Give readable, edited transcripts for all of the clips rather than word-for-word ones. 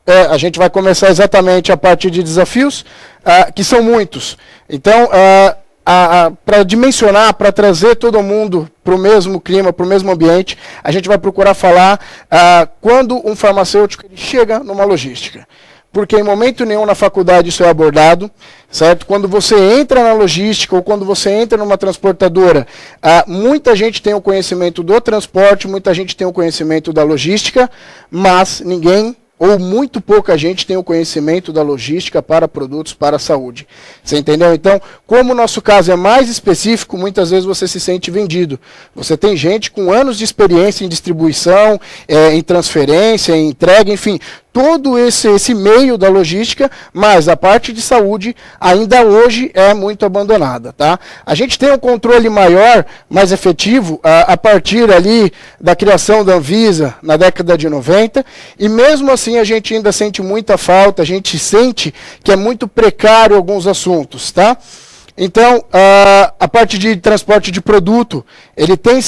a gente vai começar exatamente a parte de desafios, que são muitos. Então, para dimensionar, para trazer todo mundo para o mesmo clima, para o mesmo ambiente, a gente vai procurar falar quando um farmacêutico ele chega numa logística. Porque em momento nenhum na faculdade isso é abordado, certo? Quando você entra na logística ou quando você entra numa transportadora, muita gente tem o conhecimento do transporte, muita gente tem o conhecimento da logística, mas ninguém ou muito pouca gente tem o conhecimento da logística para produtos para a saúde. Você entendeu? Então, como o nosso caso é mais específico, muitas vezes você se sente vendido. Você tem gente com anos de experiência em distribuição, em transferência, em entrega, enfim, todo esse meio da logística, mas a parte de saúde ainda hoje é muito abandonada, tá? A gente tem um controle maior, mais efetivo, a partir ali da criação da Anvisa na década de 90, e mesmo assim a gente ainda sente muita falta, a gente sente que é muito precário alguns assuntos, tá? Então, a parte de transporte de produto, ele tem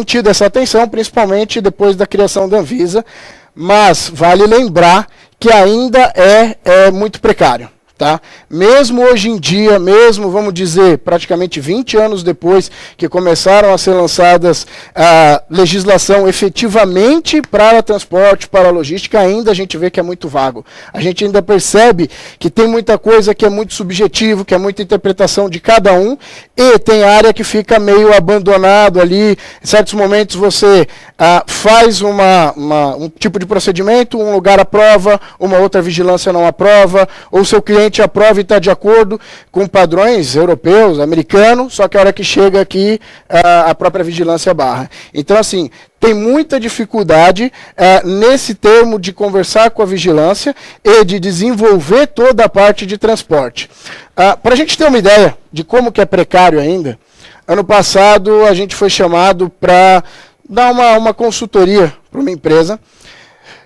tido essa atenção, principalmente depois da criação da Anvisa, mas vale lembrar que ainda é muito precário. Tá? Mesmo hoje em dia, mesmo, vamos dizer, praticamente 20 anos depois que começaram a ser lançadas a legislação efetivamente para transporte, para logística, ainda a gente vê que é muito vago. A gente ainda percebe que tem muita coisa que é muito subjetivo, que é muita interpretação de cada um, e tem área que fica meio abandonado ali. Em certos momentos você faz um tipo de procedimento, um lugar aprova, uma outra vigilância não aprova, ou seu cliente aprova e está de acordo com padrões europeus, americanos, só que a hora que chega aqui, a própria vigilância barra. Então, assim, tem muita dificuldade nesse termo de conversar com a vigilância e de desenvolver toda a parte de transporte. Para a gente ter uma ideia de como que é precário ainda, ano passado a gente foi chamado para dar uma consultoria para uma empresa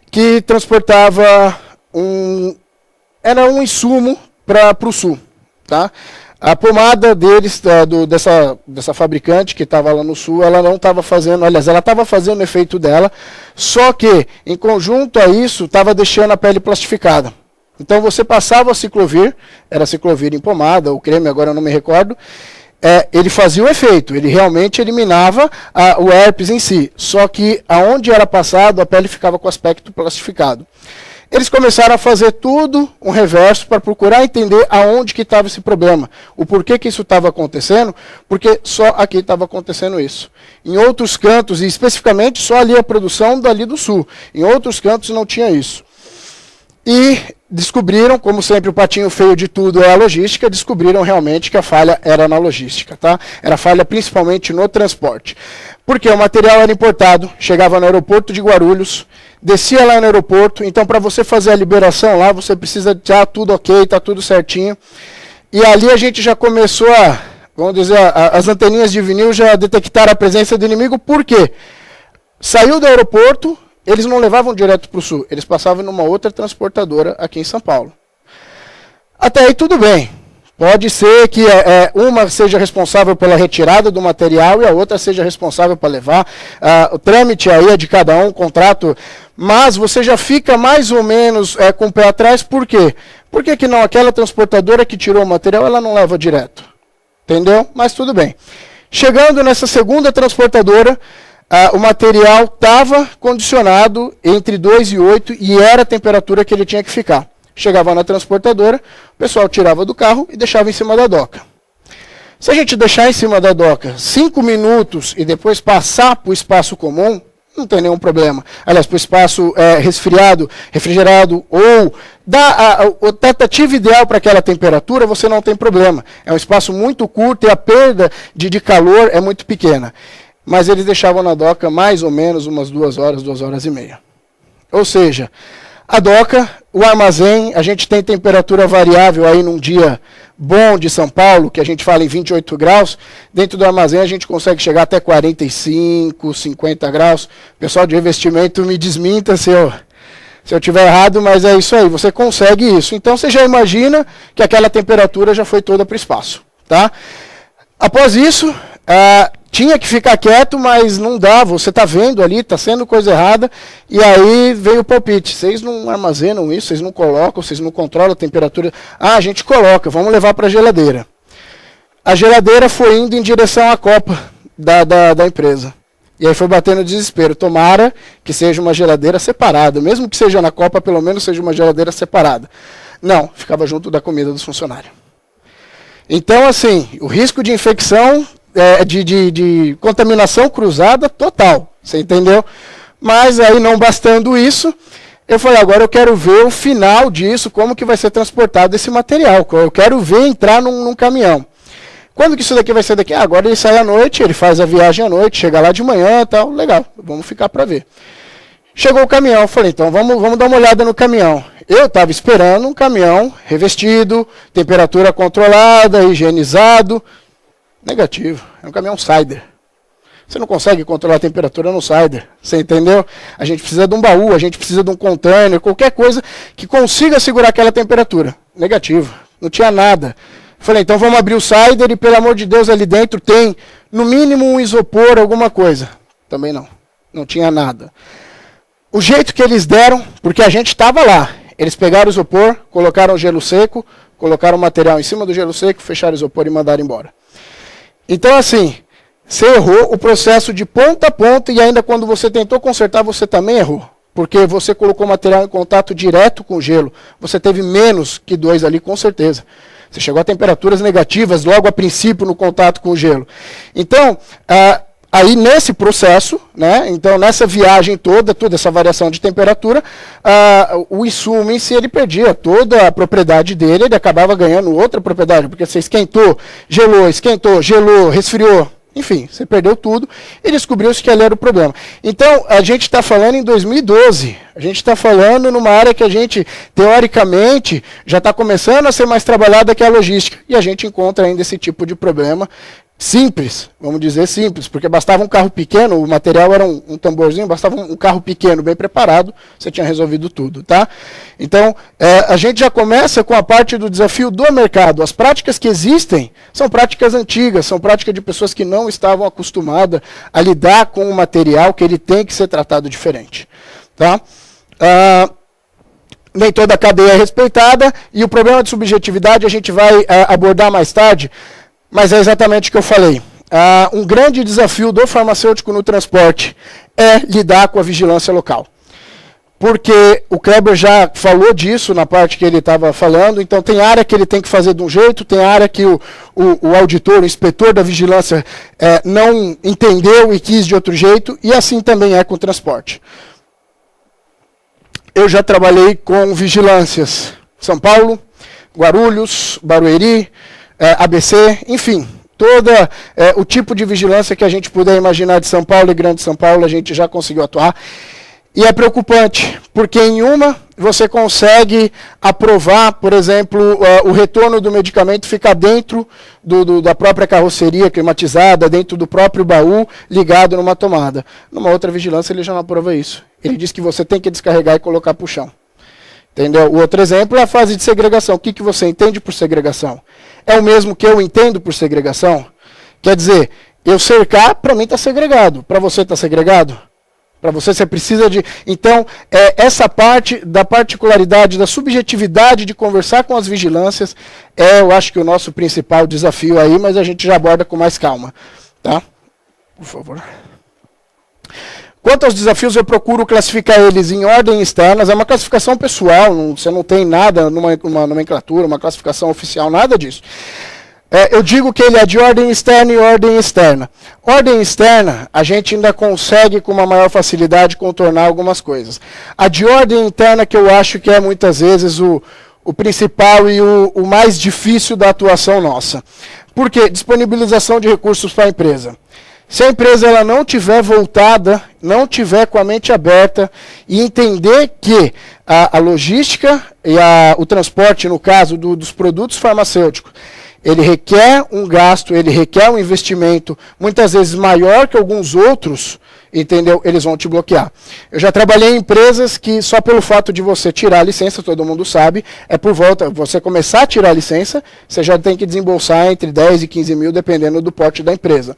que transportava era um insumo para o sul, tá? A pomada deles, dessa fabricante que estava lá no sul, ela não estava fazendo, aliás, ela estava fazendo o efeito dela, só que, em conjunto a isso, estava deixando a pele plastificada. Então você passava a ciclovir, era ciclovir em pomada, ou creme, agora eu não me recordo, ele fazia o efeito, ele realmente eliminava o herpes em si, só que aonde era passado, a pele ficava com aspecto plastificado. Eles começaram a fazer tudo um reverso para procurar entender aonde que estava esse problema. O porquê que isso estava acontecendo, porque só aqui estava acontecendo isso. Em outros cantos, e especificamente só ali a produção dali do sul. Em outros cantos não tinha isso. E descobriram, como sempre o patinho feio de tudo é a logística, descobriram realmente que a falha era na logística, tá? Era falha principalmente no transporte. Porque o material era importado, chegava no aeroporto de Guarulhos, descia lá no aeroporto, então para você fazer a liberação lá, você precisa já tudo ok, tá tudo certinho. E ali a gente já começou vamos dizer, as anteninhas de vinil já detectaram a presença do inimigo, por quê? Saiu do aeroporto, eles não levavam direto para o sul, eles passavam numa outra transportadora aqui em São Paulo. Até aí tudo bem. Pode ser que uma seja responsável pela retirada do material e a outra seja responsável para levar. O trâmite aí é de cada um, o contrato, mas você já fica mais ou menos com o pé atrás, por quê? Por que não aquela transportadora que tirou o material, ela não leva direto? Entendeu? Mas tudo bem. Chegando nessa segunda transportadora, o material estava condicionado entre 2 e 8 e era a temperatura que ele tinha que ficar. Chegava na transportadora, o pessoal tirava do carro e deixava em cima da doca. Se a gente deixar em cima da doca 5 minutos e depois passar para o espaço comum, não tem nenhum problema. Aliás, para o espaço refrigerado, ou a tentativa ideal para aquela temperatura, você não tem problema. É um espaço muito curto e a perda de calor é muito pequena. Mas eles deixavam na doca mais ou menos umas 2 horas, 2 horas e meia. Ou seja, a doca, o armazém, a gente tem temperatura variável aí num dia bom de São Paulo, que a gente fala em 28 graus, dentro do armazém a gente consegue chegar até 45, 50 graus. O pessoal de revestimento me desminta se eu tiver errado, mas é isso aí, você consegue isso. Então você já imagina que aquela temperatura já foi toda para o espaço. Tá? Após isso, tinha que ficar quieto, mas não dá, você está vendo ali, está sendo coisa errada, e aí veio o palpite, vocês não armazenam isso, vocês não colocam, vocês não controlam a temperatura. Ah, a gente coloca, vamos levar para a geladeira. A geladeira foi indo em direção à copa da empresa. E aí foi batendo desespero. Tomara que seja uma geladeira separada. Mesmo que seja na copa, pelo menos seja uma geladeira separada. Não, ficava junto da comida dos funcionários. Então, assim, o risco de infecção, de contaminação cruzada total. Você entendeu? Mas aí, não bastando isso, eu falei, agora eu quero ver o final disso, como que vai ser transportado esse material. Eu quero ver entrar num caminhão. Quando que isso daqui vai ser daqui? Ah, agora ele sai à noite, ele faz a viagem à noite, chega lá de manhã e tal. Legal, vamos ficar para ver. Chegou o caminhão, eu falei, então vamos dar uma olhada no caminhão. Eu estava esperando um caminhão revestido, temperatura controlada, higienizado. Negativo, é um caminhão Cider. Você não consegue controlar a temperatura no Cider, você entendeu? A gente precisa de um baú, a gente precisa de um container, qualquer coisa que consiga segurar aquela temperatura. Negativo, não tinha nada. Falei, então vamos abrir o Cider e, pelo amor de Deus, ali dentro tem, no mínimo, um isopor, alguma coisa. Também não. Não tinha nada. O jeito que eles deram, porque a gente estava lá, eles pegaram o isopor, colocaram o gelo seco, colocaram o material em cima do gelo seco, fecharam o isopor e mandaram embora. Então, assim, você errou o processo de ponta a ponta e ainda quando você tentou consertar, você também errou. Porque você colocou o material em contato direto com o gelo. Você teve menos que 2 ali, com certeza. Você chegou a temperaturas negativas logo a princípio no contato com o gelo. Então, aí nesse processo, né, então nessa viagem toda essa variação de temperatura, o insumo em si ele perdia toda a propriedade dele, ele acabava ganhando outra propriedade, porque você esquentou, gelou, resfriou. Enfim, você perdeu tudo e descobriu-se que ali era o problema. Então, a gente está falando em 2012. A gente está falando numa área que a gente, teoricamente, já está começando a ser mais trabalhada, que é a logística. E a gente encontra ainda esse tipo de problema simples, vamos dizer simples, porque bastava um carro pequeno, o material era um tamborzinho, bastava um carro pequeno, bem preparado, você tinha resolvido tudo, tá? Então, a gente já começa com a parte do desafio do mercado. As práticas que existem são práticas antigas, são práticas de pessoas que não estavam acostumadas a lidar com o material, que ele tem que ser tratado diferente, tá? Nem toda a cadeia é respeitada, e o problema de subjetividade a gente vai abordar mais tarde, mas é exatamente o que eu falei. Um grande desafio do farmacêutico no transporte é lidar com a vigilância local. Porque o Kleber já falou disso na parte que ele estava falando, então tem área que ele tem que fazer de um jeito, tem área que o auditor, o inspetor da vigilância não entendeu e quis de outro jeito, e assim também é com o transporte. Eu já trabalhei com vigilâncias São Paulo, Guarulhos, Barueri, ABC, enfim, todo o tipo de vigilância que a gente puder imaginar de São Paulo e Grande São Paulo, a gente já conseguiu atuar. E é preocupante, porque em uma você consegue aprovar, por exemplo, o retorno do medicamento ficar dentro da própria carroceria climatizada, dentro do próprio baú, ligado numa tomada. Numa outra vigilância ele já não aprova isso. Ele diz que você tem que descarregar e colocar para o chão. Entendeu? O outro exemplo é a fase de segregação. O que você entende por segregação? É o mesmo que eu entendo por segregação? Quer dizer, eu cercar, para mim está segregado. Para você está segregado? Para você precisa de... Então, essa parte da particularidade, da subjetividade de conversar com as vigilâncias, eu acho que o nosso principal desafio aí, mas a gente já aborda com mais calma. Tá? Por favor. Quanto aos desafios, eu procuro classificar eles em ordem externas. É uma classificação pessoal, você não tem nada numa nomenclatura, uma classificação oficial, nada disso. Eu digo que ele é de ordem externa e ordem externa. Ordem externa, a gente ainda consegue com uma maior facilidade contornar algumas coisas. A de ordem interna, que eu acho que é muitas vezes o principal e o mais difícil da atuação nossa. Por quê? Disponibilização de recursos para a empresa. Se a empresa ela não tiver voltada, não tiver com a mente aberta e entender que a logística e o transporte, no caso dos produtos farmacêuticos, ele requer um gasto, ele requer um investimento muitas vezes maior que alguns outros, entendeu? Eles vão te bloquear. Eu já trabalhei em empresas que só pelo fato de você tirar a licença, todo mundo sabe, por volta, você começar a tirar a licença, você já tem que desembolsar entre 10 e 15 mil, dependendo do porte da empresa.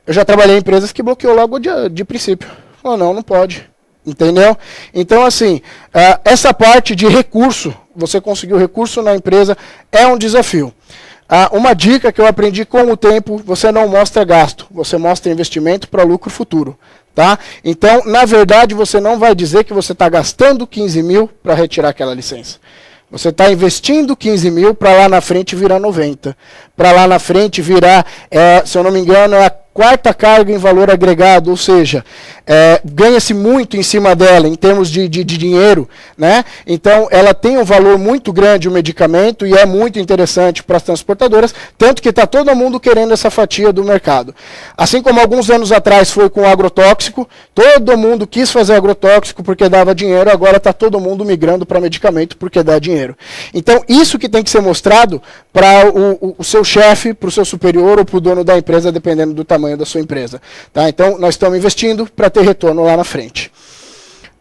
Eu já trabalhei em empresas que bloqueou logo de princípio. Falou, não pode. Entendeu? Então, assim, essa parte de recurso, você conseguir o recurso na empresa, é um desafio. Uma dica que eu aprendi com o tempo, você não mostra gasto, você mostra investimento para lucro futuro. Tá? Então, na verdade, você não vai dizer que você está gastando 15 mil para retirar aquela licença. Você está investindo 15 mil para lá na frente virar 90. Para lá na frente virar, se eu não me engano, é a quarta carga em valor agregado, ou seja, ganha-se muito em cima dela, em termos de dinheiro, né? Então, ela tem um valor muito grande, o medicamento, e é muito interessante para as transportadoras, tanto que está todo mundo querendo essa fatia do mercado. Assim como alguns anos atrás foi com o agrotóxico, todo mundo quis fazer agrotóxico porque dava dinheiro, agora está todo mundo migrando para medicamento porque dá dinheiro. Então, isso que tem que ser mostrado para o seu chefe, para o seu superior ou para o dono da empresa, dependendo do tamanho da sua empresa. Tá? Então, nós estamos investindo para ter retorno lá na frente.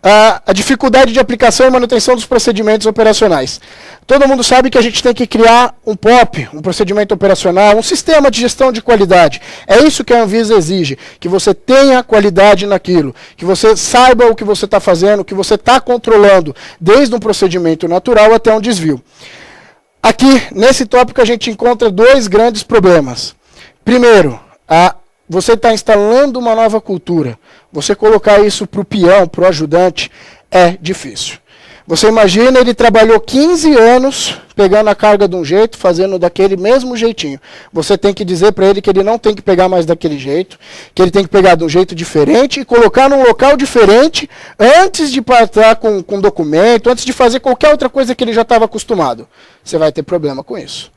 A dificuldade de aplicação e manutenção dos procedimentos operacionais. Todo mundo sabe que a gente tem que criar um POP, um procedimento operacional, um sistema de gestão de qualidade. É isso que a Anvisa exige, que você tenha qualidade naquilo, que você saiba o que você está fazendo, o que você está controlando, desde um procedimento natural até um desvio. Aqui, nesse tópico, a gente encontra dois grandes problemas. Primeiro, você está instalando uma nova cultura. Você colocar isso para o peão, para o ajudante, é difícil. Você imagina, ele trabalhou 15 anos pegando a carga de um jeito, fazendo daquele mesmo jeitinho. Você tem que dizer para ele que ele não tem que pegar mais daquele jeito, que ele tem que pegar de um jeito diferente e colocar num local diferente antes de passar com documento, antes de fazer qualquer outra coisa que ele já estava acostumado. Você vai ter problema com isso.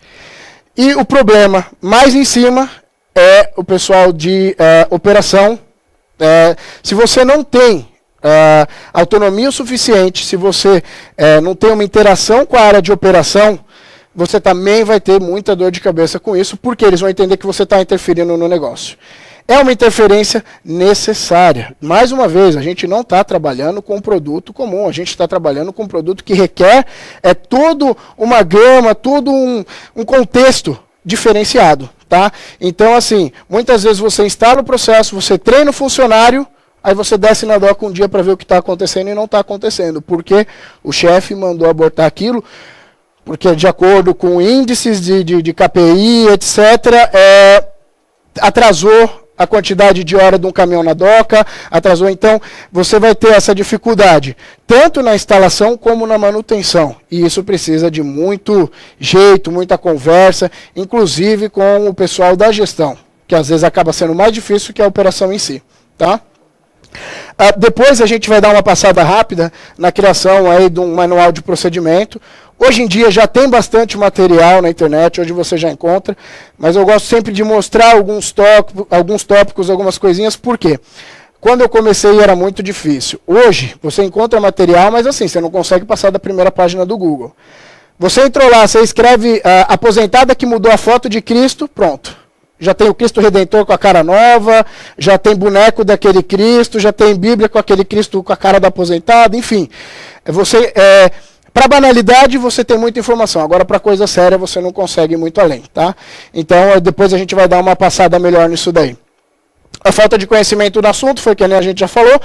E o problema mais em cima é o pessoal de operação. Se você não tem autonomia o suficiente, se você não tem uma interação com a área de operação, você também vai ter muita dor de cabeça com isso, porque eles vão entender que você está interferindo no negócio. É uma interferência necessária. Mais uma vez, a gente não está trabalhando com um produto comum, a gente está trabalhando com um produto que requer toda uma gama, todo um contexto diferenciado. Tá? Então, assim, muitas vezes você instala o processo, você treina o funcionário, aí você desce na doca um dia para ver o que está acontecendo e não está acontecendo. Porque o chefe mandou abortar aquilo, porque de acordo com índices de KPI, etc., atrasou a quantidade de hora de um caminhão na doca, atrasou. Então, você vai ter essa dificuldade, tanto na instalação como na manutenção. E isso precisa de muito jeito, muita conversa, inclusive com o pessoal da gestão, que às vezes acaba sendo mais difícil que a operação em si. Tá? Depois a gente vai dar uma passada rápida na criação aí de um manual de procedimento. Hoje em dia já tem bastante material na internet, onde você já encontra, mas eu gosto sempre de mostrar alguns tópicos, algumas coisinhas, por quê? Quando eu comecei era muito difícil. Hoje você encontra material, mas assim, você não consegue passar da primeira página do Google. Você entrou lá, você escreve aposentada que mudou a foto de Cristo, pronto. Já tem o Cristo Redentor com a cara nova, já tem boneco daquele Cristo, já tem Bíblia com aquele Cristo com a cara da aposentada, enfim. Para banalidade você tem muita informação, agora para coisa séria você não consegue ir muito além. Tá? Então depois a gente vai dar uma passada melhor nisso daí. A falta de conhecimento do assunto foi que a gente já falou.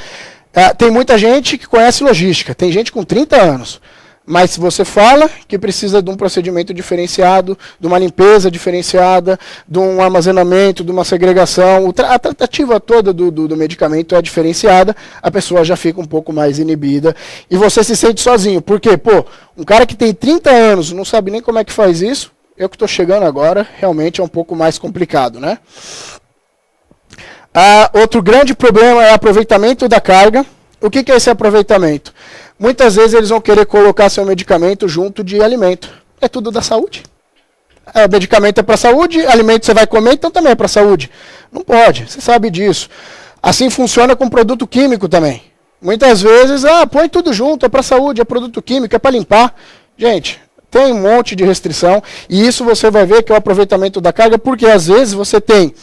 Tem muita gente que conhece logística, tem gente com 30 anos. Mas se você fala que precisa de um procedimento diferenciado, de uma limpeza diferenciada, de um armazenamento, de uma segregação, a tratativa toda do medicamento é diferenciada, a pessoa já fica um pouco mais inibida e você se sente sozinho. Por quê? Pô, um cara que tem 30 anos não sabe nem como é que faz isso, eu que estou chegando agora, realmente é um pouco mais complicado, né? Outro grande problema é o aproveitamento da carga. O que é esse aproveitamento? Muitas vezes eles vão querer colocar seu medicamento junto de alimento. É tudo da saúde. Medicamento é para saúde, alimento você vai comer, então também é para saúde. Não pode, você sabe disso. Assim funciona com produto químico também. Muitas vezes, põe tudo junto, é para saúde, é produto químico, é para limpar. Gente, tem um monte de restrição, e isso você vai ver que é o aproveitamento da carga, porque às vezes você tem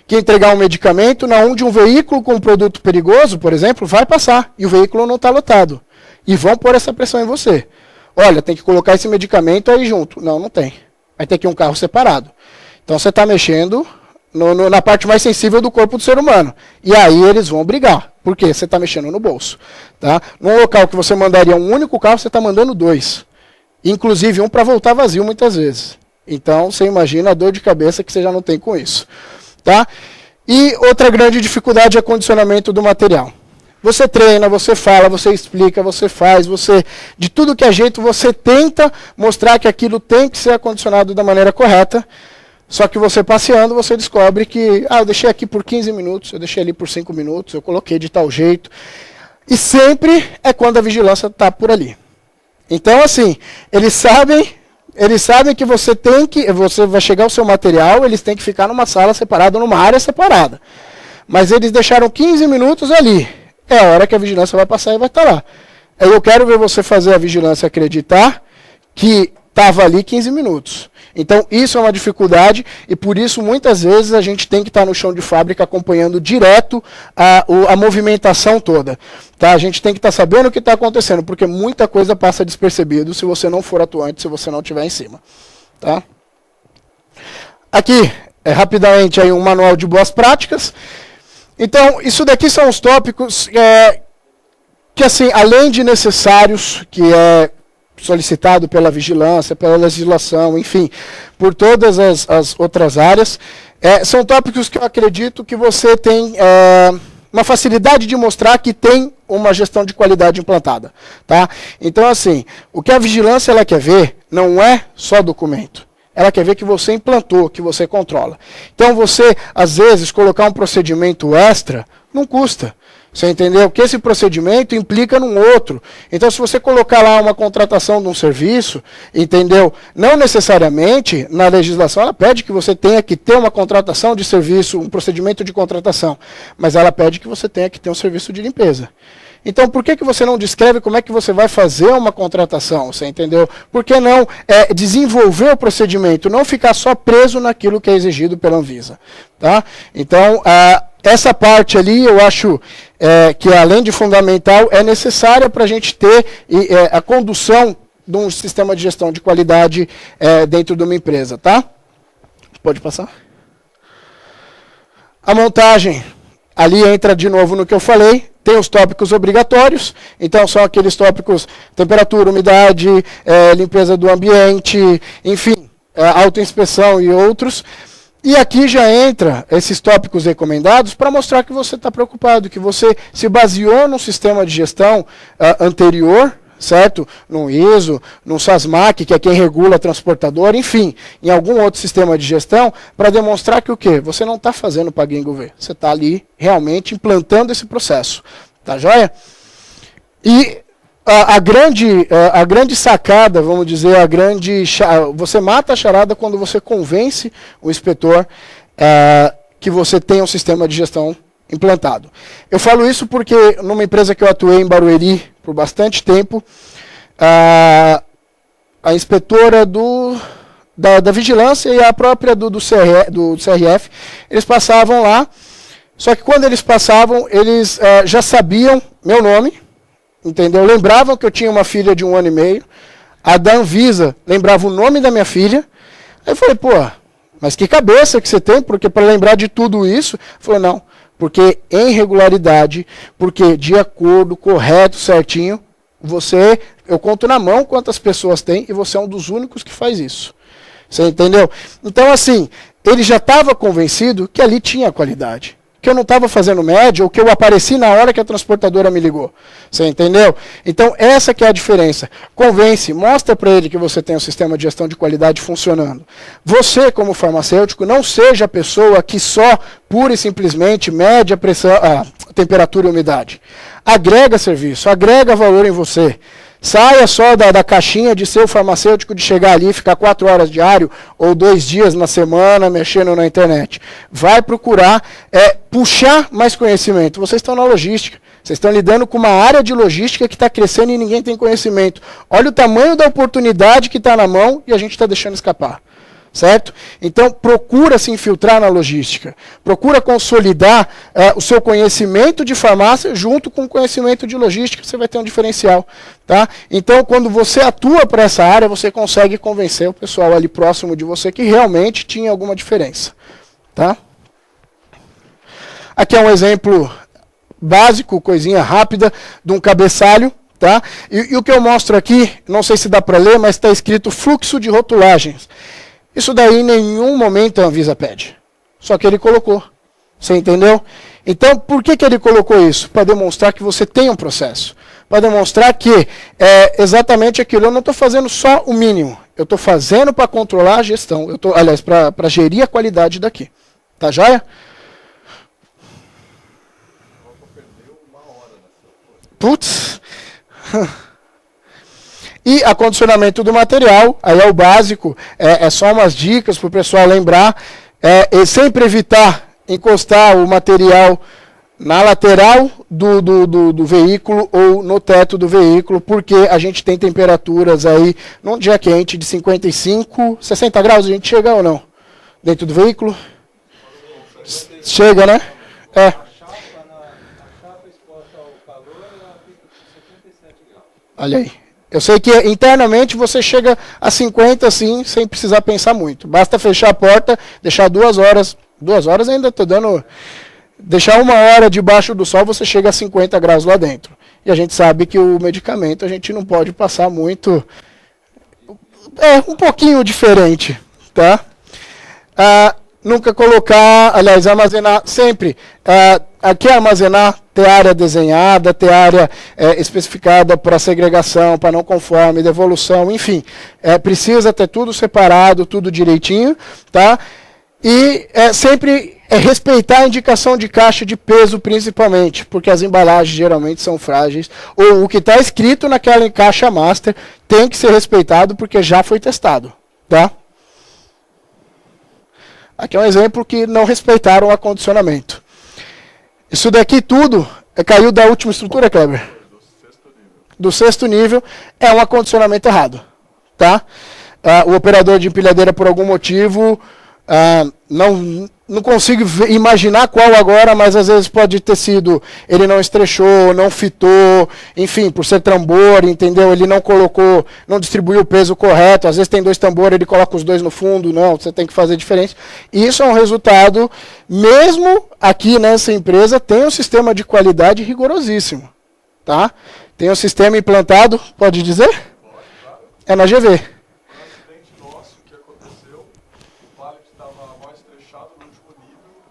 que entregar um medicamento na onde um veículo com um produto perigoso, por exemplo, vai passar, e o veículo não está lotado. E vão pôr essa pressão em você. Olha, tem que colocar esse medicamento aí junto. Não, não tem. Vai ter que ir um carro separado. Então você está mexendo na parte mais sensível do corpo do ser humano. E aí eles vão brigar. Por quê? Você está mexendo no bolso. Tá? Num local que você mandaria um único carro, você está mandando 2. Inclusive um para voltar vazio muitas vezes. Então você imagina a dor de cabeça que você já não tem com isso. Tá? E outra grande dificuldade é o condicionamento do material. Você treina, você fala, você explica, você faz, de tudo que é jeito, você tenta mostrar que aquilo tem que ser acondicionado da maneira correta. Só que você passeando, você descobre que, eu deixei aqui por 15 minutos, eu deixei ali por 5 minutos, eu coloquei de tal jeito. E sempre é quando a vigilância está por ali. Então, assim, eles sabem que você vai chegar o seu material, eles têm que ficar numa sala separada, numa área separada. Mas eles deixaram 15 minutos ali. É a hora que a vigilância vai passar e vai estar lá. Eu quero ver você fazer a vigilância acreditar que estava ali 15 minutos. Então, isso é uma dificuldade e, por isso, muitas vezes a gente tem que estar no chão de fábrica acompanhando direto a movimentação toda. Tá? A gente tem que estar sabendo o que está acontecendo, porque muita coisa passa despercebido se você não for atuante, se você não estiver em cima. Tá? Aqui, rapidamente, aí um manual de boas práticas. Então, isso daqui são os tópicos que, assim, além de necessários, que é solicitado pela vigilância, pela legislação, enfim, por todas as outras áreas, são tópicos que eu acredito que você tem uma facilidade de mostrar que tem uma gestão de qualidade implantada. Tá? Então, assim, o que a vigilância ela quer ver não é só documento. Ela quer ver que você implantou, que você controla. Então, você, às vezes, colocar um procedimento extra, não custa. Você entendeu? Que esse procedimento implica num outro. Então, se você colocar lá uma contratação de um serviço, entendeu? Não necessariamente, na legislação, ela pede que você tenha que ter uma contratação de serviço, um procedimento de contratação. Mas ela pede que você tenha que ter um serviço de limpeza. Então, por que você não descreve como é que você vai fazer uma contratação? Você entendeu? Por que não desenvolver o procedimento, não ficar só preso naquilo que é exigido pela Anvisa? Tá? Então, essa parte ali, eu acho que, além de fundamental, é necessária para a gente ter a condução de um sistema de gestão de qualidade dentro de uma empresa. Tá? Pode passar? A montagem, ali entra de novo no que eu falei. Tem os tópicos obrigatórios, então são aqueles tópicos temperatura, umidade, limpeza do ambiente, enfim, autoinspeção e outros. E aqui já entra esses tópicos recomendados para mostrar que você está preocupado, que você se baseou num sistema de gestão anterior, certo? Num ISO, num SASMAC, que é quem regula a transportadora, enfim, em algum outro sistema de gestão, para demonstrar que o quê? Você não está fazendo para gringo ver. Você está ali realmente implantando esse processo. Tá joia? E a grande sacada, vamos dizer, você mata a charada quando você convence o inspetor que você tem um sistema de gestão implantado. Eu falo isso porque numa empresa que eu atuei em Barueri por bastante tempo, a inspetora da vigilância e a própria do CRF, eles passavam lá, só que quando eles passavam, eles já sabiam meu nome, entendeu? Lembravam que eu tinha uma filha de 1 ano e meio, a da Anvisa lembrava o nome da minha filha, aí eu falei, pô, mas que cabeça que você tem, porque para lembrar de tudo isso, falou, não, porque em regularidade, porque de acordo, correto, certinho, eu conto na mão quantas pessoas tem e você é um dos únicos que faz isso. Você entendeu? Então, assim, ele já estava convencido que ali tinha qualidade. Que eu não estava fazendo média, ou que eu apareci na hora que a transportadora me ligou. Você entendeu? Então, essa que é a diferença. Convence, mostra para ele que você tem um sistema de gestão de qualidade funcionando. Você, como farmacêutico, não seja a pessoa que só, pura e simplesmente, mede a temperatura e umidade. Agrega serviço, agrega valor em você. Saia só da caixinha de ser o farmacêutico, de chegar ali e ficar 4 horas diário ou 2 dias na semana mexendo na internet. Vai procurar puxar mais conhecimento. Vocês estão na logística. Vocês estão lidando com uma área de logística que está crescendo e ninguém tem conhecimento. Olha o tamanho da oportunidade que está na mão e a gente está deixando escapar. Certo? Então, procura se infiltrar na logística. Procura consolidar o seu conhecimento de farmácia junto com o conhecimento de logística, você vai ter um diferencial. Tá? Então, quando você atua para essa área, você consegue convencer o pessoal ali próximo de você que realmente tinha alguma diferença. Tá? Aqui é um exemplo básico, coisinha rápida, de um cabeçalho. Tá? E o que eu mostro aqui, não sei se dá para ler, mas está escrito fluxo de rotulagens. Isso daí em nenhum momento a Anvisa pede. Só que ele colocou. Você entendeu? Então, por que ele colocou isso? Para demonstrar que você tem um processo. Para demonstrar que é exatamente aquilo. Eu não estou fazendo só o mínimo. Eu estou fazendo para controlar a gestão. Aliás, para gerir a qualidade daqui. Tá joia? Putz. E acondicionamento do material, aí é o básico, é só umas dicas para o pessoal lembrar. E sempre evitar encostar o material na lateral do veículo ou no teto do veículo, porque a gente tem temperaturas aí, num dia quente de 55, 60 graus, a gente chega ou não? Dentro do veículo? Chega, né? É. Olha aí. Eu sei que internamente você chega a 50 assim, sem precisar pensar muito. Basta fechar a porta, deixar 2 horas. 2 horas ainda estou dando... Deixar 1 hora debaixo do sol, você chega a 50 graus lá dentro. E a gente sabe que o medicamento a gente não pode passar muito... É um pouquinho diferente, tá? Nunca colocar, aliás, armazenar sempre. Aqui é armazenar, ter área desenhada, ter área especificada para segregação, para não conforme, devolução, enfim. Precisa ter tudo separado, tudo direitinho, tá? E sempre respeitar a indicação de caixa de peso, principalmente, porque as embalagens geralmente são frágeis, ou o que está escrito naquela caixa master tem que ser respeitado, porque já foi testado, tá? Aqui é um exemplo que não respeitaram o acondicionamento. Isso daqui tudo caiu da última estrutura, Kleber? Do 6º nível. É um acondicionamento errado. Tá? O operador de empilhadeira, por algum motivo, não consigo imaginar qual agora, mas às vezes pode ter sido, ele não estrechou, não fitou, enfim, por ser tambor, entendeu? Ele não colocou, não distribuiu o peso correto, às vezes tem 2 tambores, ele coloca os 2 no fundo, não, você tem que fazer diferente. E isso é um resultado, mesmo aqui nessa empresa, tem um sistema de qualidade rigorosíssimo, tá? Tem um sistema implantado, pode dizer? É na GV.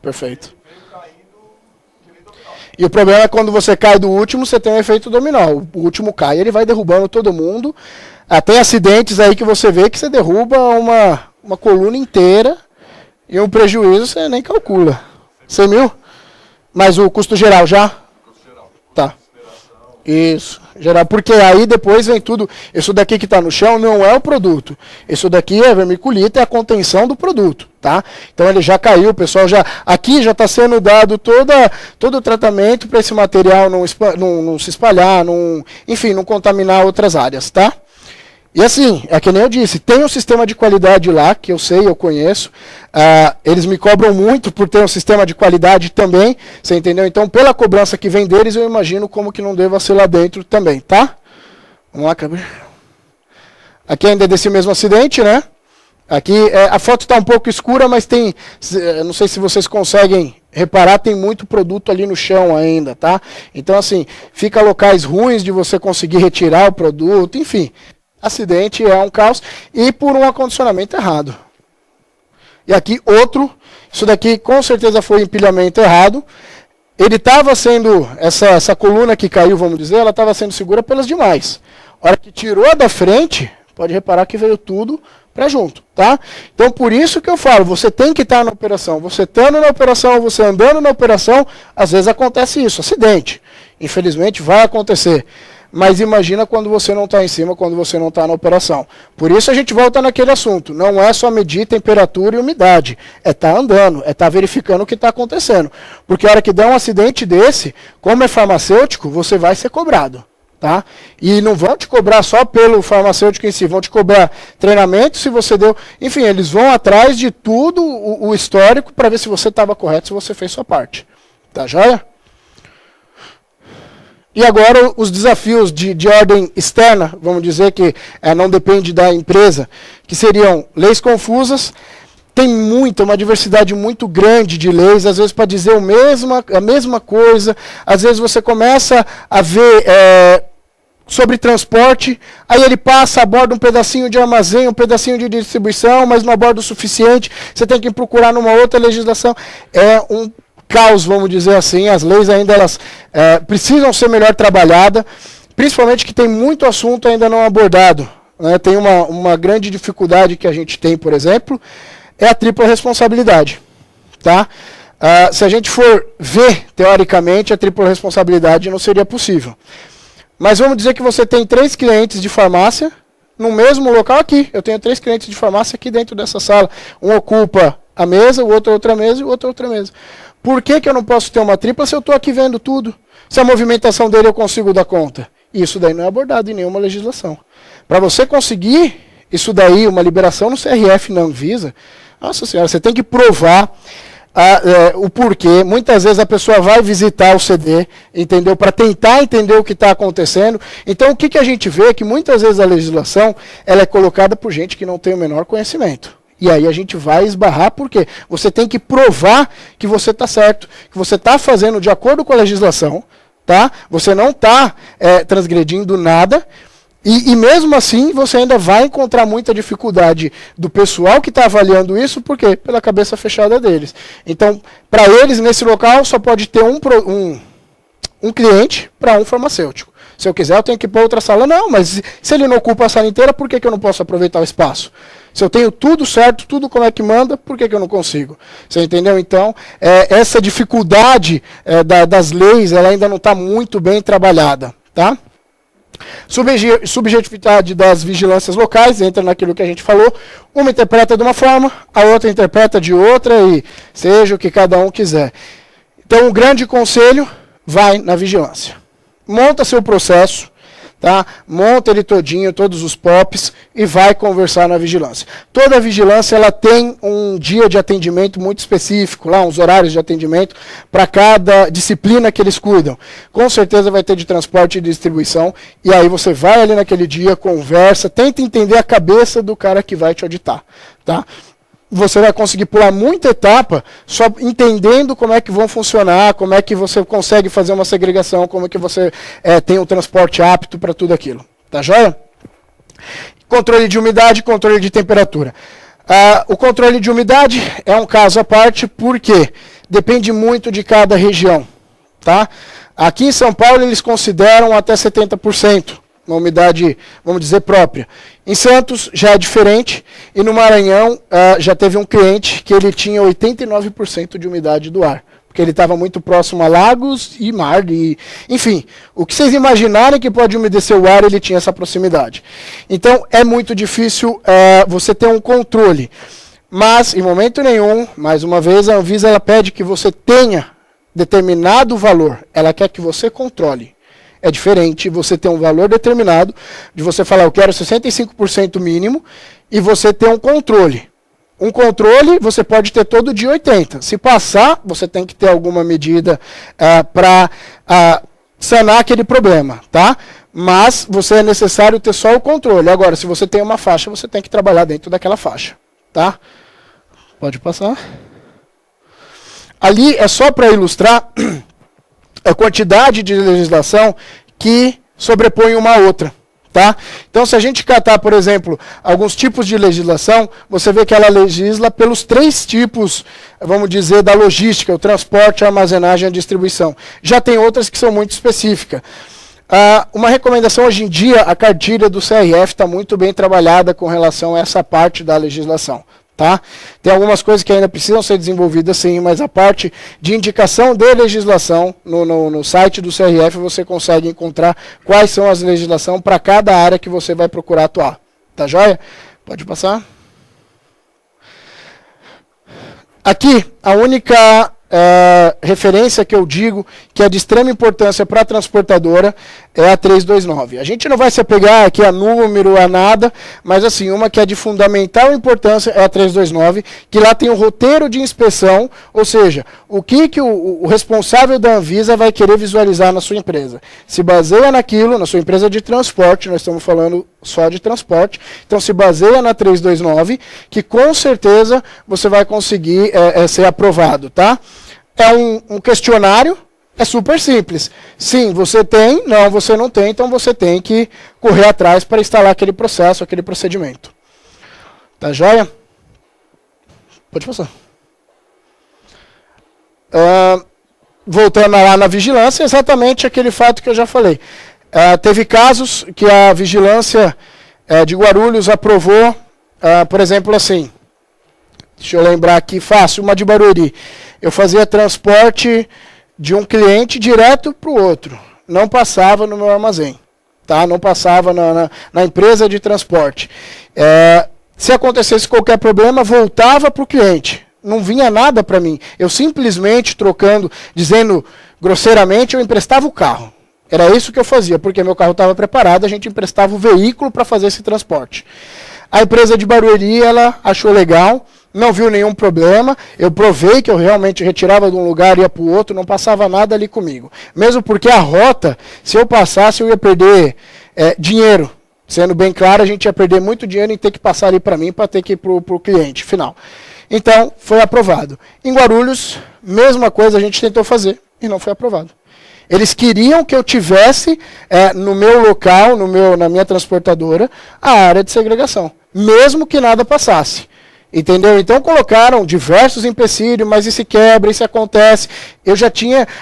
Perfeito. E o problema é quando você cai do último, você tem um efeito dominó. O último cai, ele vai derrubando todo mundo. Tem acidentes aí que você vê que você derruba uma coluna inteira e um prejuízo você nem calcula. 100 mil? Mas o custo geral já? Tá. Isso, geral. Porque aí depois vem tudo. Isso daqui que está no chão não é o produto. Isso daqui é vermiculita, é a contenção do produto. Tá? Então ele já caiu, o pessoal já... Aqui já está sendo dado todo o tratamento para esse material não se espalhar, enfim, não contaminar outras áreas. Tá? E assim, é que nem eu disse, tem um sistema de qualidade lá, que eu sei, eu conheço. Eles me cobram muito por ter um sistema de qualidade também, você entendeu? Então, pela cobrança que vem deles, eu imagino como que não deva ser lá dentro também, tá? Vamos lá, Cabir. Aqui ainda é desse mesmo acidente, né? Aqui, a foto está um pouco escura, mas tem, não sei se vocês conseguem reparar, tem muito produto ali no chão ainda, tá? Então, assim, fica locais ruins de você conseguir retirar o produto, enfim. Acidente é um caos e por um acondicionamento errado. E aqui outro, isso daqui com certeza foi empilhamento errado. Ele estava sendo, essa coluna que caiu, vamos dizer, ela estava sendo segura pelas demais. A hora que tirou a da frente, pode reparar que veio tudo para junto, tá? Então por isso que eu falo, você tem que estar na operação. Você estando na operação, você andando na operação, às vezes acontece isso, acidente. Infelizmente vai acontecer. Mas imagina quando você não está em cima, quando você não está na operação. Por isso a gente volta naquele assunto. Não é só medir temperatura e umidade. É estar andando, é estar verificando o que está acontecendo. Porque a hora que der um acidente desse, como é farmacêutico, você vai ser cobrado. Tá? E não vão te cobrar só pelo farmacêutico em si, vão te cobrar treinamento, se você deu... Enfim, eles vão atrás de tudo, o histórico, para ver se você estava correto, se você fez sua parte. Tá joia? E agora os desafios de ordem externa, vamos dizer que não depende da empresa, que seriam leis confusas, tem uma diversidade muito grande de leis, às vezes para dizer a mesma coisa, às vezes você começa a ver sobre transporte, aí ele passa, aborda um pedacinho de armazém, um pedacinho de distribuição, mas não aborda o suficiente, você tem que procurar numa outra legislação. É um caos, vamos dizer assim, as leis ainda elas precisam ser melhor trabalhadas, principalmente que tem muito assunto ainda não abordado. Né? Tem uma grande dificuldade que a gente tem, por exemplo, é a tripla responsabilidade. Tá? Se a gente for ver, teoricamente, a tripla responsabilidade não seria possível. Mas vamos dizer que você tem 3 clientes de farmácia no mesmo local aqui. Eu tenho 3 clientes de farmácia aqui dentro dessa sala. Um ocupa a mesa, o outro outra mesa e o outro outra mesa. Por que eu não posso ter uma tripla se eu estou aqui vendo tudo? Se a movimentação dele eu consigo dar conta? Isso daí não é abordado em nenhuma legislação. Para você conseguir isso daí, uma liberação no CRF, na Anvisa, nossa senhora, você tem que provar o porquê. Muitas vezes a pessoa vai visitar o CD, entendeu? Para tentar entender o que está acontecendo. Então o que a gente vê é que muitas vezes a legislação ela é colocada por gente que não tem o menor conhecimento. E aí a gente vai esbarrar, porque você tem que provar que você está certo, que você está fazendo de acordo com a legislação, tá? Você não está transgredindo nada. E mesmo assim, você ainda vai encontrar muita dificuldade do pessoal que está avaliando isso, por quê? Pela cabeça fechada deles. Então, para eles, nesse local, só pode ter um cliente para um farmacêutico. Se eu quiser, eu tenho que ir para outra sala. Não, mas se ele não ocupa a sala inteira, por que eu não posso aproveitar o espaço? Se eu tenho tudo certo, tudo como é que manda, por que eu não consigo? Você entendeu? Então, essa dificuldade das leis, ela ainda não está muito bem trabalhada, tá? Subjetividade das vigilâncias locais, entra naquilo que a gente falou. Uma interpreta de uma forma, a outra interpreta de outra, e seja o que cada um quiser. Então, o grande conselho vai na vigilância. Monta seu processo, tá? Monta ele todinho, todos os POPs, e vai conversar na vigilância. Toda vigilância ela tem um dia de atendimento muito específico, lá uns horários de atendimento para cada disciplina que eles cuidam. Com certeza vai ter de transporte e distribuição, e aí você vai ali naquele dia, conversa, tenta entender a cabeça do cara que vai te auditar, tá? Você vai conseguir pular muita etapa só entendendo como é que vão funcionar, como é que você consegue fazer uma segregação, como é que você tem um transporte apto para tudo aquilo. Tá joia? Controle de umidade, controle de temperatura. O controle de umidade é um caso à parte, porque depende muito de cada região. Tá? Aqui em São Paulo eles consideram até 70%. Uma umidade, vamos dizer, própria. Em Santos já é diferente, e no Maranhão já teve um cliente que ele tinha 89% de umidade do ar, porque ele estava muito próximo a lagos e mar, enfim, o que vocês imaginarem que pode umedecer o ar, ele tinha essa proximidade. Então é muito difícil você ter um controle, mas em momento nenhum, mais uma vez, a Anvisa ela pede que você tenha determinado valor, ela quer que você controle. É diferente você ter um valor determinado, de você falar, eu quero 65% mínimo, e você ter um controle. Um controle você pode ter todo dia 80%. Se passar, você tem que ter alguma medida para sanar aquele problema, tá? Mas você é necessário ter só o controle. Agora, se você tem uma faixa, você tem que trabalhar dentro daquela faixa, tá? Pode passar. Ali é só para ilustrar a quantidade de legislação que sobrepõe uma a outra. Tá? Então, se a gente catar, por exemplo, alguns tipos de legislação, você vê que ela legisla pelos 3 tipos, vamos dizer, da logística, o transporte, a armazenagem e a distribuição. Já tem outras que são muito específicas. Uma recomendação hoje em dia, a cartilha do CRF está muito bem trabalhada com relação a essa parte da legislação. Tá? Tem algumas coisas que ainda precisam ser desenvolvidas sim, mas a parte de indicação de legislação no site do CRF você consegue encontrar quais são as legislações para cada área que você vai procurar atuar. Tá joia? Pode passar. Aqui, a única referência que eu digo que é de extrema importância para a transportadora é a 329. A gente não vai se apegar aqui a número, a nada, mas assim, uma que é de fundamental importância é a 329, que lá tem o roteiro de inspeção, ou seja, o que o responsável da Anvisa vai querer visualizar na sua empresa. Se baseia naquilo, na sua empresa de transporte, nós estamos falando só de transporte. Então se baseia na 329, que com certeza você vai conseguir ser aprovado, tá? É um questionário, é super simples. Sim, você tem, não, você não tem, então você tem que correr atrás para instalar aquele processo, aquele procedimento. Tá joia? Pode passar. Voltando lá na vigilância, exatamente aquele fato que eu já falei. Teve casos que a vigilância de Guarulhos aprovou, por exemplo, assim, deixa eu lembrar aqui, fácil, uma de Barueri. Eu fazia transporte de um cliente direto para o outro, não passava no meu armazém, tá? Não passava na empresa de transporte. Se acontecesse qualquer problema, voltava para o cliente. Não vinha nada para mim. Eu simplesmente trocando, dizendo grosseiramente, eu emprestava o carro. Era isso que eu fazia, porque meu carro estava preparado, a gente emprestava o veículo para fazer esse transporte. A empresa de Barueri, ela achou legal, não viu nenhum problema. Eu provei que eu realmente retirava de um lugar e ia para o outro, não passava nada ali comigo. Mesmo porque a rota, se eu passasse, eu ia perder dinheiro. Sendo bem claro, a gente ia perder muito dinheiro em ter que passar ali para mim, para ter que ir para o cliente final. Então, foi aprovado. Em Guarulhos, mesma coisa a gente tentou fazer e não foi aprovado. Eles queriam que eu tivesse no meu local, na minha transportadora, a área de segregação, mesmo que nada passasse. Entendeu? Então colocaram diversos empecilhos, mas isso quebra, isso acontece.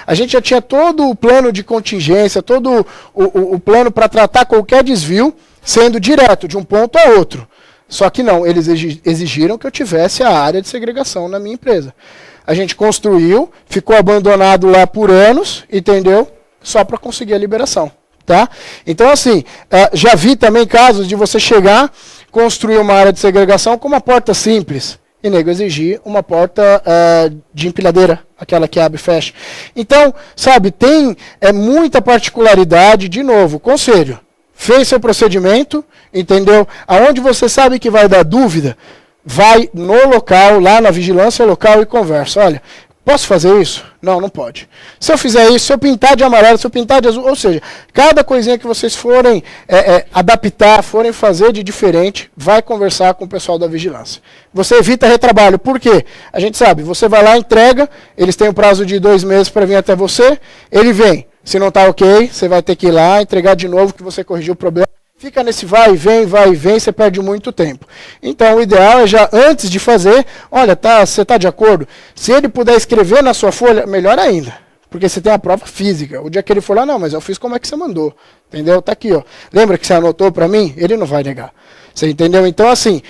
A gente já tinha todo o plano de contingência, todo o plano para tratar qualquer desvio, sendo direto de um ponto a outro. Só que não, eles exigiram que eu tivesse a área de segregação na minha empresa. A gente construiu, ficou abandonado lá por anos, entendeu? Só para conseguir a liberação, tá? Então, assim, já vi também casos de você chegar, construir uma área de segregação com uma porta simples, e nego exigir uma porta de empilhadeira, aquela que abre e fecha. Então, sabe, tem muita particularidade. De novo, conselho, fez seu procedimento, entendeu? Aonde você sabe que vai dar dúvida, vai no local, lá na vigilância local e conversa. Olha, posso fazer isso? Não, não pode. Se eu fizer isso, se eu pintar de amarelo, se eu pintar de azul, ou seja, cada coisinha que vocês forem adaptar, forem fazer de diferente, vai conversar com o pessoal da vigilância. Você evita retrabalho. Por quê? A gente sabe, você vai lá, entrega, eles têm um prazo de 2 meses para vir até você, ele vem. Se não está ok, você vai ter que ir lá, entregar de novo que você corrigiu o problema. Fica nesse vai e vem, você perde muito tempo. Então, o ideal é já, antes de fazer, olha, você está de acordo? Se ele puder escrever na sua folha, melhor ainda. Porque você tem a prova física. O dia que ele for lá, não, mas eu fiz como é que você mandou. Entendeu? Está aqui, ó. Lembra que você anotou para mim? Ele não vai negar. Você entendeu? Então, assim,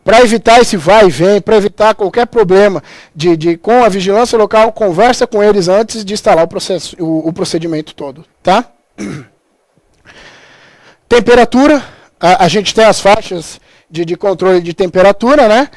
para evitar esse vai e vem, para evitar qualquer problema com a vigilância local, conversa com eles antes de instalar o procedimento todo, tá? Temperatura, a gente tem as faixas de controle de temperatura, né?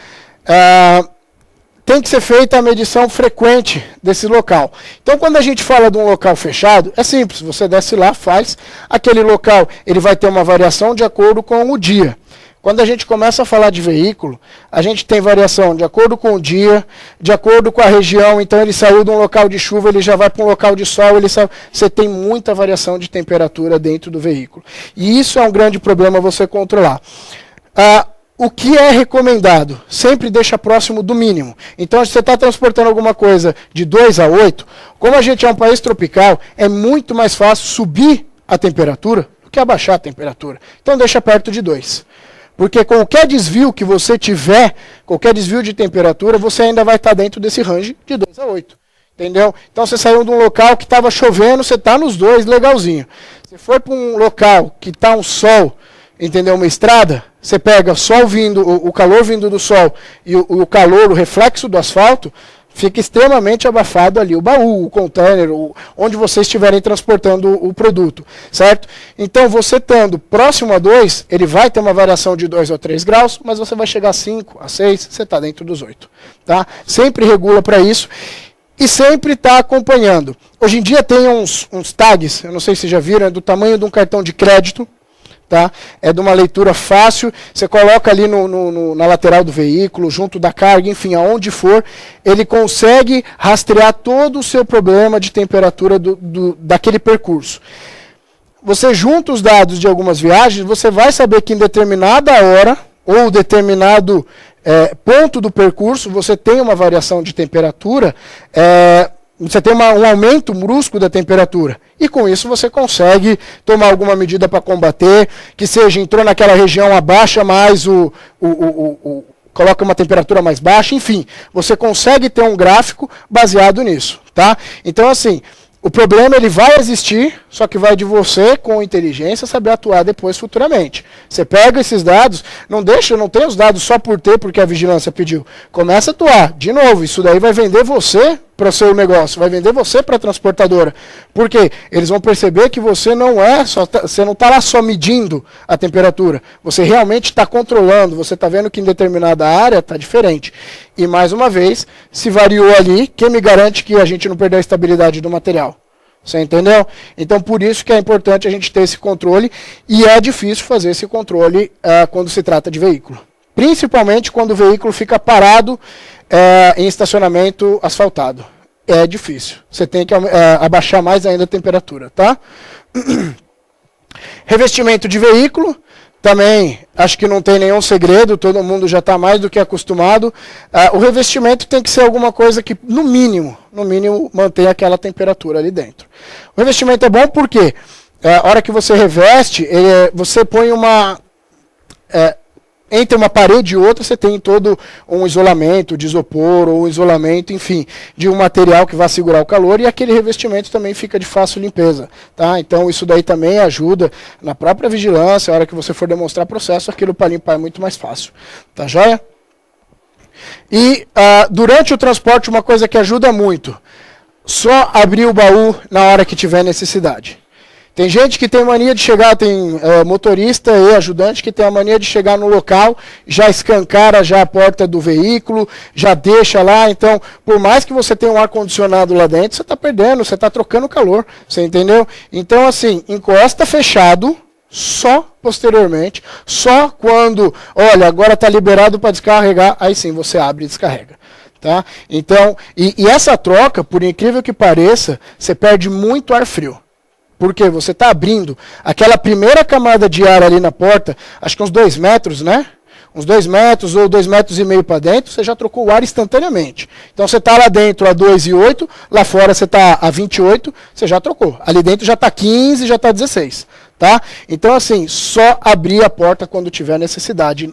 Tem que ser feita a medição frequente desse local. Então, quando a gente fala de um local fechado, é simples, você desce lá, faz. Aquele local, ele vai ter uma variação de acordo com o dia. Quando a gente começa a falar de veículo, a gente tem variação de acordo com o dia, de acordo com a região. Então, ele saiu de um local de chuva, ele já vai para um local de sol, você tem muita variação de temperatura dentro do veículo. E isso é um grande problema você controlar. O que é recomendado? Sempre deixa próximo do mínimo. Então, se você está transportando alguma coisa de 2 a 8, como a gente é um país tropical, é muito mais fácil subir a temperatura do que abaixar a temperatura. Então, deixa perto de 2. Porque qualquer desvio que você tiver, qualquer desvio de temperatura, você ainda vai estar dentro desse range de 2 a 8. Entendeu? Então você saiu de um local que estava chovendo, você está nos dois, legalzinho. Você foi para um local que está um sol, entendeu? Uma estrada, você pega sol vindo, o calor vindo do sol e o calor, o reflexo do asfalto, fica extremamente abafado ali o baú, o container, onde vocês estiverem transportando o produto, certo? Então, você estando próximo a 2, ele vai ter uma variação de 2 ou 3 graus, mas você vai chegar a 5, a 6, você está dentro dos 8. Tá? Sempre regula para isso e sempre está acompanhando. Hoje em dia tem uns tags, eu não sei se já viram, é do tamanho de um cartão de crédito. Tá? É de uma leitura fácil, você coloca ali na lateral do veículo, junto da carga, enfim, aonde for, ele consegue rastrear todo o seu problema de temperatura daquele percurso. você junta os dados de algumas viagens, você vai saber que em determinada hora ou determinado ponto do percurso, você tem uma variação de temperatura, você tem um aumento brusco da temperatura. E com isso você consegue tomar alguma medida para combater, que seja, entrou naquela região, abaixa mais coloca uma temperatura mais baixa, enfim, você consegue ter um gráfico baseado nisso, tá? Então, assim, o problema ele vai existir, só que vai de você, com inteligência, saber atuar depois futuramente. Você pega esses dados, não tem os dados só por ter, porque a vigilância pediu. Começa a atuar. De novo, isso daí vai vender você para o seu negócio, vai vender você para a transportadora. Por quê? Eles vão perceber que você não está lá só medindo a temperatura. Você realmente está controlando, você está vendo que em determinada área está diferente. E mais uma vez, se variou ali, quem me garante que a gente não perdeu a estabilidade do material? Você entendeu? Então, por isso que é importante a gente ter esse controle, e é difícil fazer esse controle quando se trata de veículo. Principalmente quando o veículo fica parado em estacionamento asfaltado. É difícil. Você tem que abaixar mais ainda a temperatura, tá? Revestimento de veículo. Também, acho que não tem nenhum segredo, todo mundo já está mais do que acostumado. O revestimento tem que ser alguma coisa que, no mínimo, mantenha aquela temperatura ali dentro. O revestimento é bom porque, a hora que você reveste, você põe entre uma parede e outra, você tem todo um isolamento de isopor, ou um isolamento, enfim, de um material que vai segurar o calor, e aquele revestimento também fica de fácil limpeza. Tá? Então, isso daí também ajuda na própria vigilância, a hora que você for demonstrar processo, aquilo para limpar é muito mais fácil. Tá joia? E, durante o transporte, uma coisa que ajuda muito, só abrir o baú na hora que tiver necessidade. Tem gente que tem mania de chegar, tem motorista e ajudante que tem a mania de chegar no local, já escancara já a porta do veículo, já deixa lá. Então, por mais que você tenha um ar-condicionado lá dentro, você está perdendo, você está trocando calor, você entendeu? Então, assim, encosta fechado, só posteriormente, só quando, olha, agora está liberado para descarregar, aí sim você abre e descarrega. Tá? Então, e essa troca, por incrível que pareça, você perde muito ar frio. Porque você está abrindo aquela primeira camada de ar ali na porta, acho que uns 2 metros, né? Uns 2 metros ou 2,5 metros para dentro, você já trocou o ar instantaneamente. Então você está lá dentro a 2,8, lá fora você está a 28, você já trocou. Ali dentro já está 15, já está 16. Tá? Então, assim, só abrir a porta quando tiver necessidade.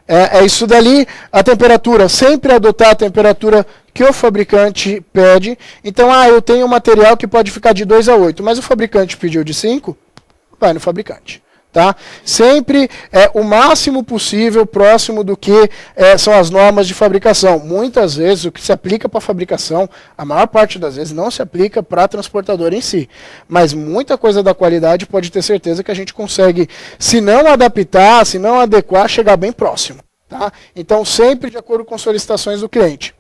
É isso dali, a temperatura, sempre adotar a temperatura que o fabricante pede. Então, eu tenho um material que pode ficar de 2 a 8, mas o fabricante pediu de 5, vai no fabricante. Tá? Sempre o máximo possível próximo do que são as normas de fabricação. Muitas vezes o que se aplica para a fabricação, a maior parte das vezes não se aplica para a transportadora em si. Mas muita coisa da qualidade pode ter certeza que a gente consegue, se não adaptar, se não adequar, chegar bem próximo. Tá? Então sempre de acordo com solicitações do cliente.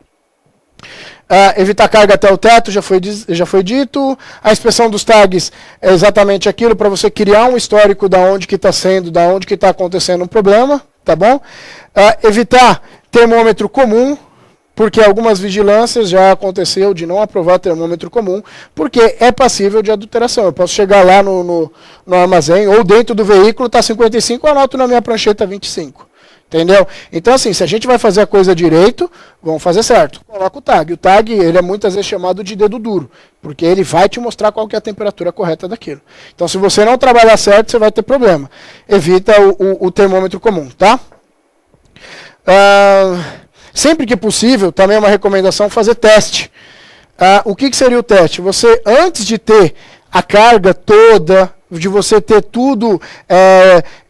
Evitar carga até o teto, já foi dito. A inspeção dos tags é exatamente aquilo, para você criar um histórico da onde que está sendo, da onde que está acontecendo um problema, tá bom? Evitar termômetro comum, porque algumas vigilâncias já aconteceu de não aprovar termômetro comum, porque é passível de adulteração. Eu posso chegar lá no armazém, ou dentro do veículo, está 55, eu anoto na minha prancheta 25. Entendeu? Então, assim, se a gente vai fazer a coisa direito, vamos fazer certo. Coloca o tag. O tag, ele é muitas vezes chamado de dedo duro, porque ele vai te mostrar qual que é a temperatura correta daquilo. Então, se você não trabalhar certo, você vai ter problema. Evita o termômetro comum, tá? Sempre que possível, também é uma recomendação fazer teste. O que seria o teste? Você, antes de ter a carga toda, de você ter tudo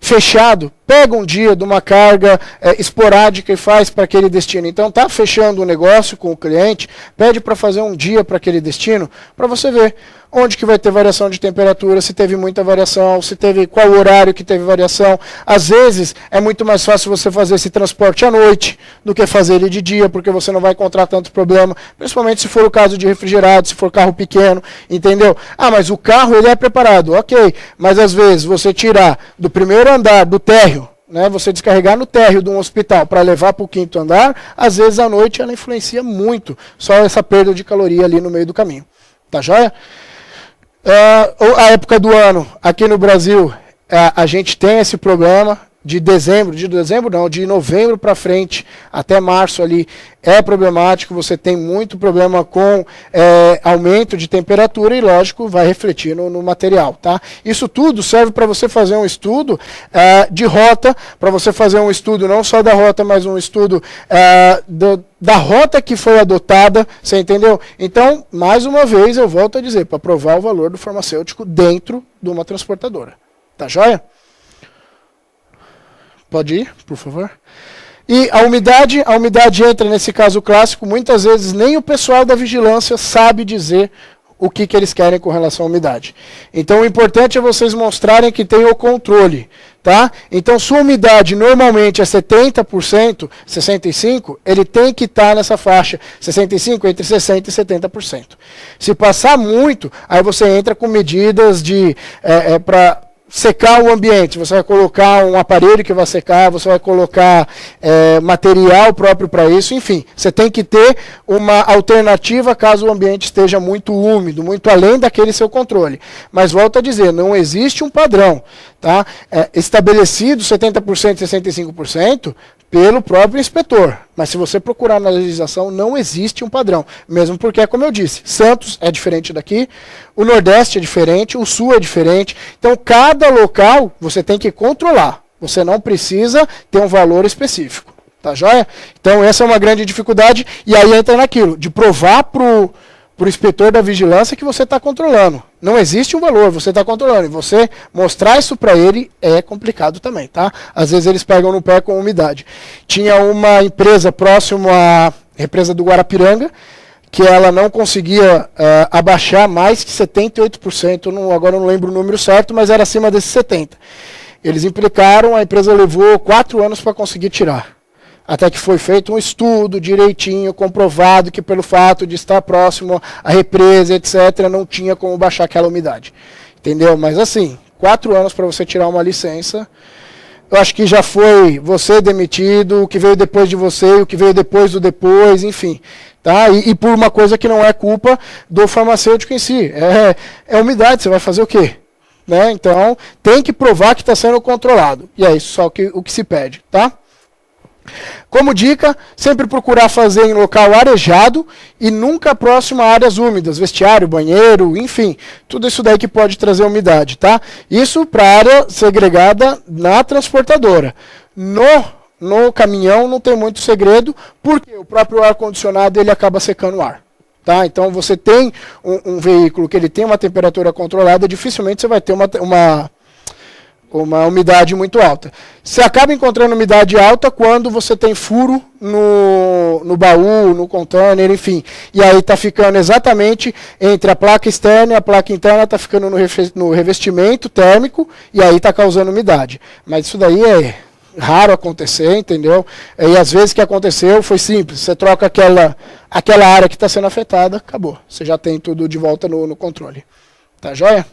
fechado, pega um dia de uma carga esporádica e faz para aquele destino. Então, está fechando o negócio com o cliente, pede para fazer um dia para aquele destino, para você ver onde que vai ter variação de temperatura, se teve muita variação, se teve qual horário que teve variação. Às vezes, é muito mais fácil você fazer esse transporte à noite do que fazer ele de dia, porque você não vai encontrar tanto problema, principalmente se for o caso de refrigerado, se for carro pequeno, entendeu? Mas o carro ele é preparado, ok, mas às vezes você tirar do primeiro andar do térreo, né, você descarregar no térreo de um hospital para levar para o 5º andar, às vezes à noite ela influencia muito, só essa perda de caloria ali no meio do caminho. Tá joia? A época do ano, aqui no Brasil, a gente tem esse problema de de novembro para frente, até março ali, é problemático, você tem muito problema com aumento de temperatura e, lógico, vai refletir no material, tá? Isso tudo serve para você fazer um estudo de rota, para você fazer um estudo não só da rota, mas um estudo da rota que foi adotada, você entendeu? Então, mais uma vez, eu volto a dizer, para provar o valor do farmacêutico dentro de uma transportadora. Tá joia? Pode ir, por favor. E a umidade entra nesse caso clássico, muitas vezes nem o pessoal da vigilância sabe dizer o que eles querem com relação à umidade. Então o importante é vocês mostrarem que tem o controle, tá? Então se a umidade normalmente é 70%, 65%, ele tem que estar nessa faixa, 65%, entre 60% e 70%. Se passar muito, aí você entra com medidas para secar o ambiente, você vai colocar um aparelho que vai secar, você vai colocar material próprio para isso, enfim, você tem que ter uma alternativa caso o ambiente esteja muito úmido, muito além daquele seu controle. Mas volto a dizer, não existe um padrão, tá? Estabelecido 70% e 65% pelo próprio inspetor. Mas se você procurar na legislação, não existe um padrão. Mesmo porque, como eu disse, Santos é diferente daqui, o Nordeste é diferente, o Sul é diferente. Então, cada local você tem que controlar. Você não precisa ter um valor específico. Tá joia? Então, essa é uma grande dificuldade. E aí entra naquilo, de provar para o inspetor da vigilância que você está controlando. Não existe um valor, você está controlando. E você mostrar isso para ele é complicado também, tá? Às vezes eles pegam no pé com umidade. Tinha uma empresa próximo à represa do Guarapiranga, que ela não conseguia abaixar mais que 78%, agora eu não lembro o número certo, mas era acima desses 70%. Eles implicaram, a empresa levou 4 anos para conseguir tirar. Até que foi feito um estudo direitinho, comprovado que pelo fato de estar próximo à represa, etc., não tinha como baixar aquela umidade. Entendeu? Mas assim, 4 anos para você tirar uma licença, eu acho que já foi você demitido, o que veio depois de você, o que veio depois do depois, enfim. Tá? E por uma coisa que não é culpa do farmacêutico em si. É umidade, você vai fazer o quê? Né? Então, tem que provar que está sendo controlado. E é isso só o que se pede, tá? Como dica, sempre procurar fazer em local arejado e nunca próximo a áreas úmidas, vestiário, banheiro, enfim, tudo isso daí que pode trazer umidade, tá? Isso para a área segregada na transportadora. No caminhão não tem muito segredo, porque o próprio ar-condicionado ele acaba secando o ar. Tá? Então você tem um veículo que ele tem uma temperatura controlada, dificilmente você vai ter uma umidade muito alta. Você acaba encontrando umidade alta quando você tem furo no baú, no container, enfim. E aí está ficando exatamente entre a placa externa e a placa interna, está ficando no revestimento térmico, e aí está causando umidade. Mas isso daí é raro acontecer, entendeu? E às vezes que aconteceu foi simples, você troca aquela área que está sendo afetada, acabou. Você já tem tudo de volta no controle. Tá joia?